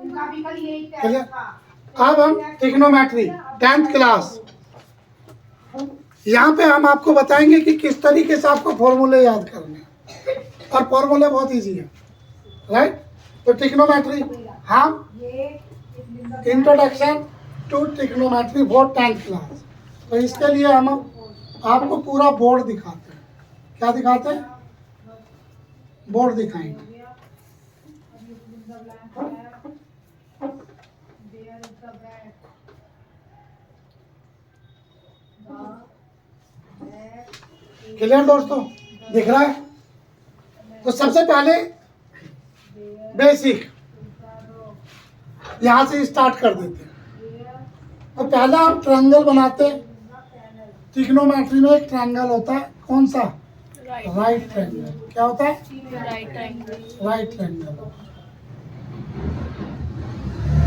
Clear. अब हम trigonometry 10th class, यहाँ पे हम आपको बताएंगे कि किस तरीके से आपको फॉर्मूले याद करने हैं, और फॉर्मूले बहुत इजी है, राइट। तो ट्रिग्नोमेट्री हम introduction to trigonometry for 10th class, तो इसके लिए हम आपको पूरा बोर्ड दिखाते हैं। क्या दिखाते हैं? बोर्ड दिखाएंगे। क्लियर दोस्तों, दिख रहा है? तो सबसे पहले बेसिक यहां से स्टार्ट कर देते हैं। तो पहला हम ट्रायंगल बनाते हैं। ट्रिग्नोमेट्री में एक ट्रायंगल होता है, कौन सा? Right triangle. क्या होता है? Right triangle.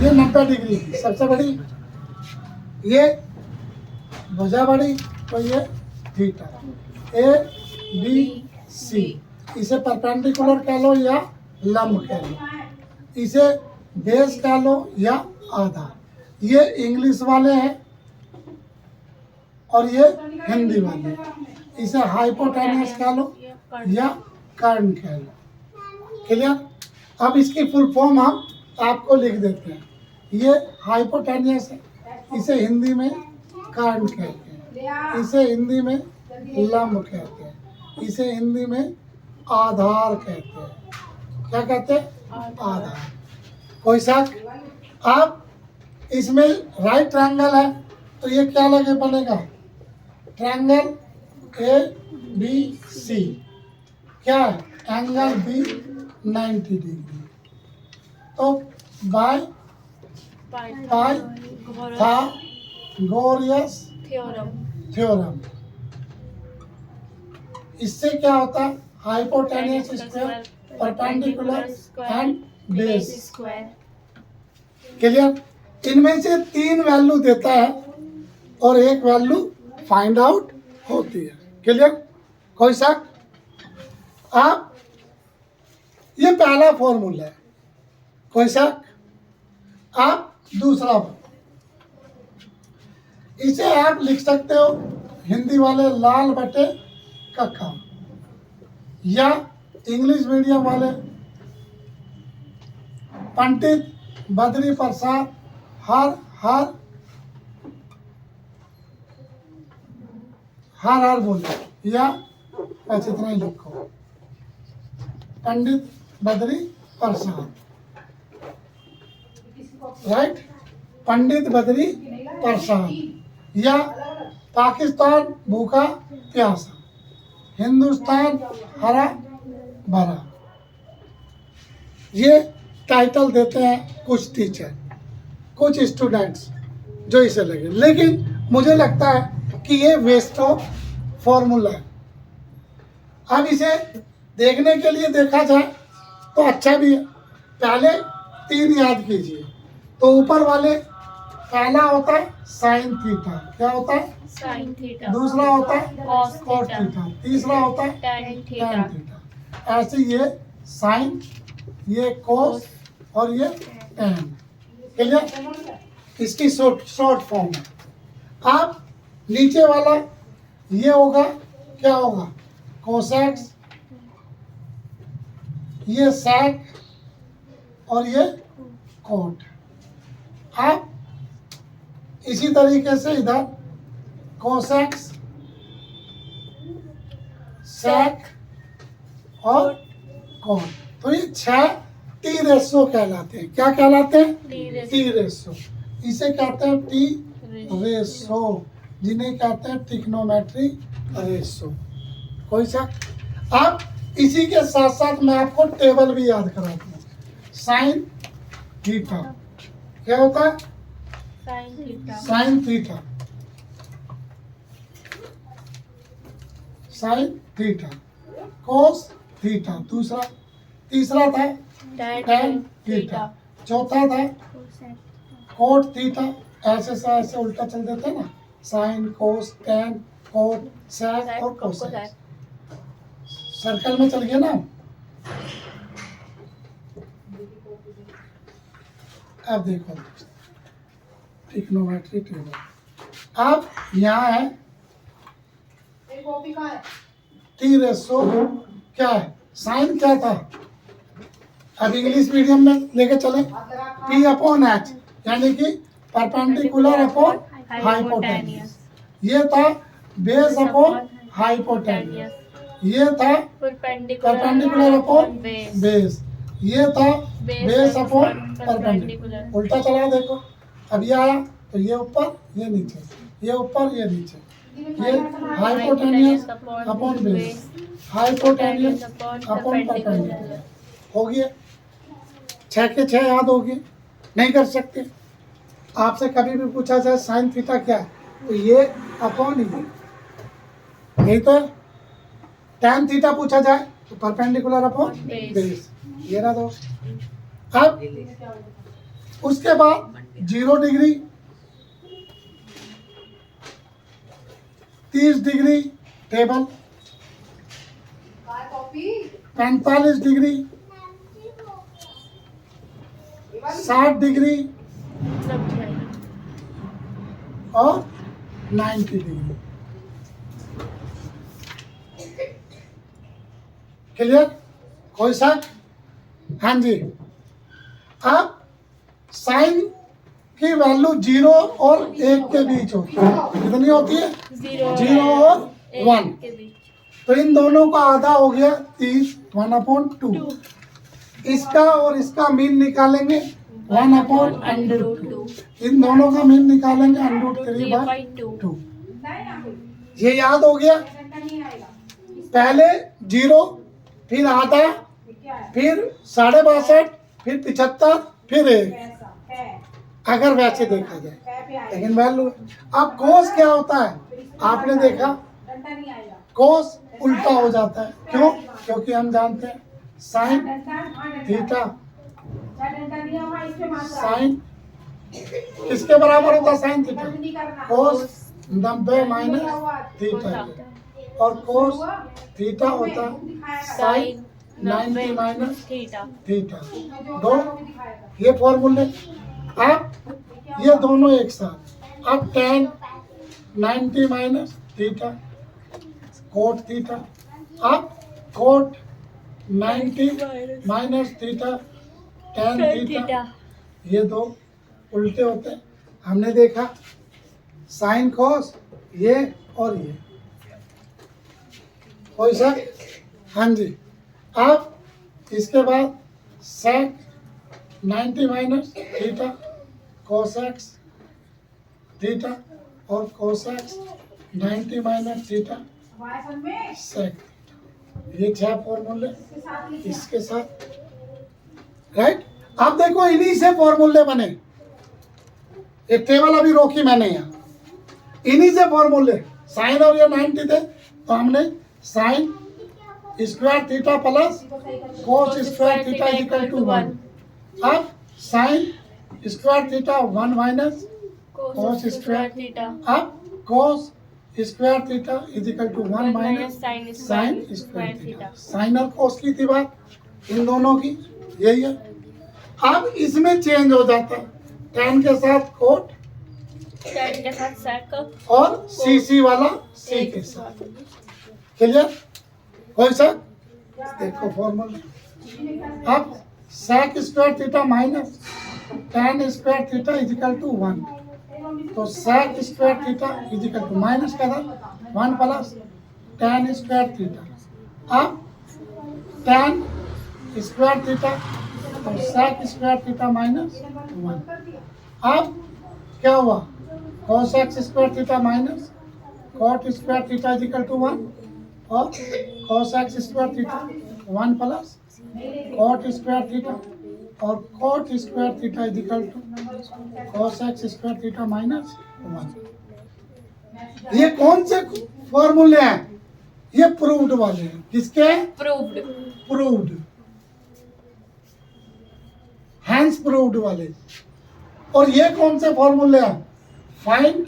ये 90 डिग्री की सबसे बड़ी, ये भुजा बड़ी, तो ये थीटा। ए बी सी, इसे परपेंडिकुलर कह लो या लंब कह लो, इसे बेस कह लो या आधा। ये इंग्लिश वाले हैं और ये हिंदी वाले, इसे हाइपोटेनियस कह लो या कर्ण कह लो। क्लियर। अब इसकी फुल फॉर्म हम आपको लिख देते हैं। ये हाइपोटेनियस है, इसे हिंदी में कर्ण कहते हैं, इसे हिंदी में लंब कहते हैं, इसे हिंदी में आधार कहते हैं। क्या कहते हैं? आधार। कोई शक? अब इसमें राइट ट्रायंगल है, तो ये क्या लगे बनेगा? ट्रायंगल ए बी सी, क्या है? Angle B 90 degree. तो बाय पाइथागोरस थ्योरम, इससे क्या होता है? Hypotenuse square, perpendicular and base. Clear. इनमें से 3 वैल्यू देता है और 1 वैल्यू फाइंड आउट होती है। क्लियर। कोई शक? आप ये पहला फॉर्मूला है। कोई शक? आप दूसरा, इसे आप लिख सकते हो हिंदी वाले लाल बटे कक्का, या इंग्लिश मीडियम वाले पंडित बद्री प्रसाद हर हर हर हर बोले, या बस इतना ही लिखो, पंडित बद्री प्रसाद, राइट। पंडित बद्री प्रसाद, या पाकिस्तान भूखा प्यासा, हिंदुस्तान हरा भरा। ये टाइटल देते हैं कुछ टीचर, कुछ स्टूडेंट्स जो इसे लगे, लेकिन मुझे लगता है कि ये वेस्ट ऑफ फॉर्मूला है। अब इसे देखने के लिए देखा जाए तो अच्छा भी है। पहले 3 याद कीजिए। तो ऊपर वाले पहला होता है साइन थीटा, क्या होता है? Sine theta. दूसरा होता है कॉस कॉस थीटा, तीसरा होता है टेन थीटा। Tan theta. ऐसे ये साइन, ये कॉस और ये टेन। क्लियर। इसकी शॉर्ट फॉर्म है। आप नीचे वाला ये होगा, क्या होगा? कोसेक्स, ये सेक और ये कोट। आप इसी तरीके से इधर कोसेक्स, सेक और कोट, तो ये 6 टी रेशो कहलाते हैं। क्या कहलाते हैं? T ratio. इसे कहते हैं टी रेशो, जिन्हें कहते हैं ट्रिग्नोमेट्री रेशो। कोई सा? अब इसी के साथ साथ मैं आपको टेबल भी याद कराता हूँ। साइन थीटा क्या होता है? Sine theta, sine theta, cos theta, दूसरा, तीसरा था टेन थीटा, चौथा था कोट थीटा। ऐसे से ऐसे उल्टा चल देते हैं ना, sine cos tan cot sec और कोसेक, सर्कल में चल गया ना। अब देखो ट्रिग्नोमेट्री टेबल, अब यहाँ है टी रेशो क्या है, साइन क्या था, अब इंग्लिश मीडियम में लेके चले, पी अपॉन एच यानी कि परपेंडिकुलर अपॉन हाइपोटेन्यूस, ये था बेस अपॉन हाइपोटेन्यूस, ये था परपेंडिकुलर अपॉन बेस, ये था बेस अपॉन परपेंडिकुलर, उल्टा चला देखो, अब ये आया तो ये ऊपर ये नीचे, ये ऊपर ये नीचे, ये hypotenuse upon base, hypotenuse upon perpendicular, हो गया, 6 के 6 याद हो गए, नहीं कर सकते। आपसे कभी भी पूछा जाए साइन थीटा क्या है तो ये अपॉन ये, नहीं तो tan थीटा पूछा जाए तो परपेंडिकुलर अपॉन बेस, ये रहा दोस्त। अब उसके बाद 0 degree, 30 degree table, 45 degree, 60 degree और 90 डिग्री, क्लियर, कोई शक? हाँ जी। अब साइन की वैल्यू 0 और 1 के बीच होती है, कितनी होती है, 0 और 1, तो इन दोनों का आधा हो गया 30, 1/2, इसका और इसका मीन निकालेंगे 1/√2, इन दोनों का मीन निकालेंगे √3/2, ये याद हो गया। पहले 0, फिर आधा, फिर 62.5, फिर 75, फिर 1, अगर वैसे देखा जाए, लेकिन वैल्यू अब कोस क्या होता है आपने देखा, कोस उल्टा हो जाता है, क्यों, क्योंकि हम जानते हैं साइन थीटा, साइन किसके बराबर होता है, sine theta cos 90 minus theta, और कोस थीटा होता है साइन 90 माइनस थीटा, दो ये फॉर्मूले। अब ये दोनों एक साथ, अब tan 90 minus theta cot theta, अब cot 90 minus theta tan theta, ये दो उल्टे होते हैं, हमने देखा साइन कोस ये और ये, कोई सर? हाँ जी। अब इसके बाद सेक 90 माइनस थीटा कोसेक्स थीटा और कोसेक्स 90 माइनस थीटा सेक, ये 6 फॉर्मूले इसके साथ, राइट। अब देखो इन्हीं से फॉर्मूले बने, ये टेबल अभी रोकी मैंने यहाँ, इन्हीं से फॉर्मूले, साइन और ये 90 थे तो हमने sine square theta plus cos square theta equal to 1, अब sine square theta 1 minus cos square theta, अब cos square theta is equal to 1 minus sine square theta, sine और कोस की थी बात इन दोनों की, यही है। अब इसमें चेंज हो जाता है, tan के साथ कोट, tan के साथ sec और सी वाला सी के साथ, क्लियर, कोई सा? देखो फॉर्मूला, अब sec square theta minus tan square theta is equal to 1, तो sec square theta is equal to minus का था 1 प्लस tan स्क्वायर थीटा, अब tan स्क्वायर थीटा तो sec स्क्वायर थीटा माइनस 1, अब क्या हुआ, cos x square theta minus cot square theta is equal to 1, और cos x square theta 1 plus cot square theta, और cot square theta is equal to cos x square theta minus 1। ये कौन से फॉर्मूले हैं, ये प्रूव्ड वाले हैं, किसके, प्रूव्ड हैंस प्रूव्ड वाले। और ये कौन से फॉर्मूले हैं, फाइंड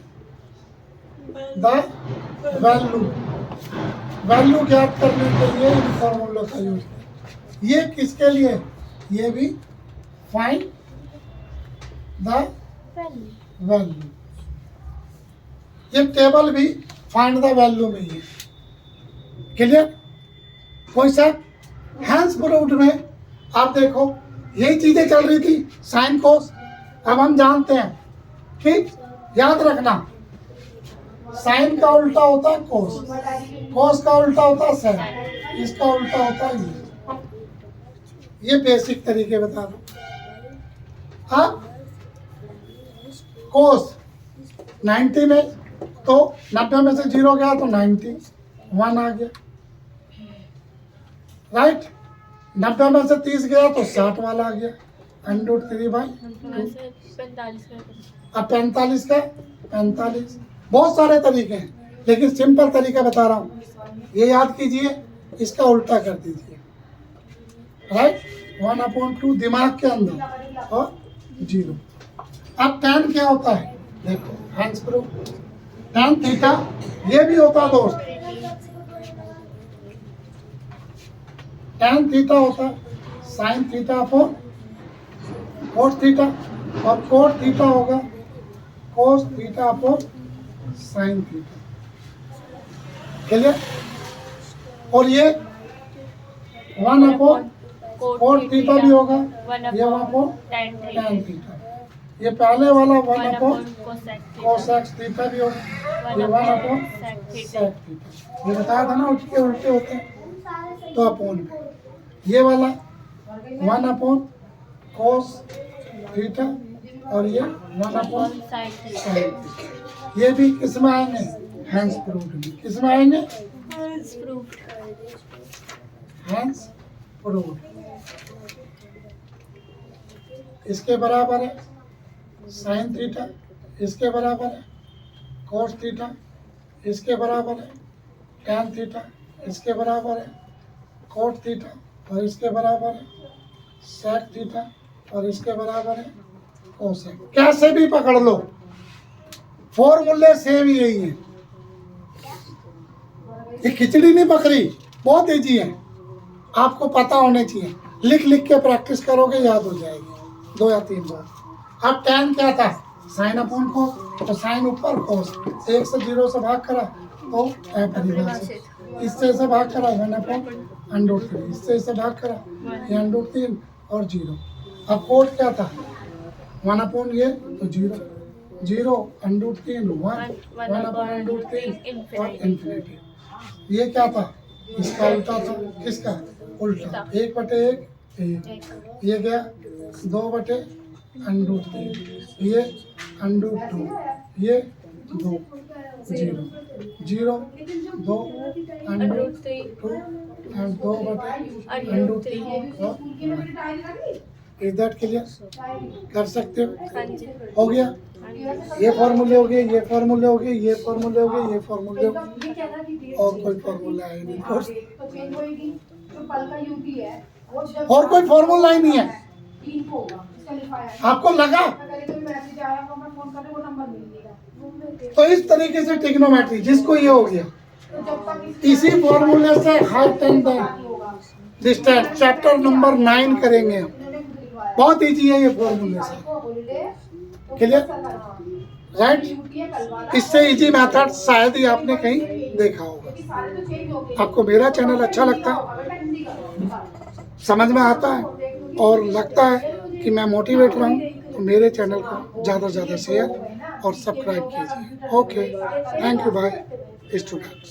द वैल्यू, वैल्यू ज्ञात करने के लिए इन फॉर्मूलों का यूज, ये किसके लिए, ये भी फाइंड द Value. वैल्यू। ये टेबल भी फाइंड द वैल्यू में ही है। क्लियर? कोई सा हैंस प्रूव्ड में आप देखो यही चीजें चल रही थी, साइन कोस। अब हम जानते हैं, ठीक, याद रखना, साइन का उल्टा होता है कोस, कोस का उल्टा होता है साइन, इसका उल्टा होता है ये बेसिक तरीके बता दो। अब कोस 90 में, तो 90 में से 0 गया तो 90, 1 आ गया, राइट। 90 में से 30 गया तो 60 वाला आ गया, √3/2। 45 का। अब 45 का 45, बहुत सारे तरीके हैं, लेकिन सिंपल तरीका बता रहा हूँ, ये याद कीजिए, इसका उल्टा कर दीजिए, राइट। 1/2 दिमाग के अंदर और 0। अब tan क्या होता है, देखो हैंड्स प्रूफ, tan थीटा ये भी होता है दोस्त, tan थीटा होता है sine theta upon cos theta, और कोस थीटा होगा cos theta upon sine theta. Clear? और ये 1/, कोस थीटा भी होगा, ये 1/, tan थीटा। ये पहले वाला 1/, कोसेक थीटा भी होगा, ये 1/, सेक थीटा। ये बताया था ना उसके उल्टे होते हैं, तो अपॉन में ये वाला 1/, कोस थीटा, और ये 1/, साइन साइन थीटा। ये भी किस में आएंगे, हैंस प्रूव्ड में। किस में आएंगे, हैंस प्रूव्ड। इसके बराबर है साइन थीटा, इसके बराबर है कोस थीटा, इसके बराबर है tan थीटा, इसके बराबर है कोट थीटा, और इसके बराबर है सेक थीटा, और इसके बराबर है कोसेक। कैसे भी पकड़ लो, फॉर्मूले सेम यही है। ये खिचड़ी नहीं पकड़ी, बहुत इजी है, आपको पता होने चाहिए। लिख लिख के प्रैक्टिस करोगे याद हो जाएगी 2 या 3 बार। अब tan क्या था, साइन अपॉन कोस, तो साइन ऊपर कोस, 1 से 0 से भाग करा तो अपरिभाषित, इससे से भाग करा 1/√3, इससे भाग करा ये √3 और 0। अब कोट क्या था, 1/, ये तो 0, 0 √3 1, 1/√3 और इन्फिनिटी। ये क्या था, इसका उल्टा था, किसका उल्टा, 1/1 1, ये गया 2/√3, ये √2, ये 2, 0, 0 2 √2 and 2/√3 और 1। Is that clear? कर सकते हो? हो गया। ये फॉर्मूले हो गए, ये फॉर्मूले हो गए, ये फॉर्मूले हो गए, ये फॉर्मूले हो गए, और कोई फॉर्मूला है नहीं, और कोई फॉर्मूला ही नहीं है। आपको लगा तो इस तरीके से ट्रिग्नोमेट्री, जिसको ये हो गया, इसी फॉर्मूले से height and distance chapter number 9 करेंगे हम। बहुत इजी है ये फॉर्मूले से। क्लियर? राइट? इससे इजी मेथड शायद ही आपने कहीं देखा होगा। आपको मेरा चैनल अच्छा लगता है, समझ में आता है और लगता है कि मैं मोटिवेट रहूं, तो मेरे चैनल को ज़्यादा से ज़्यादा शेयर और सब्सक्राइब कीजिए। Okay, thank you bye students.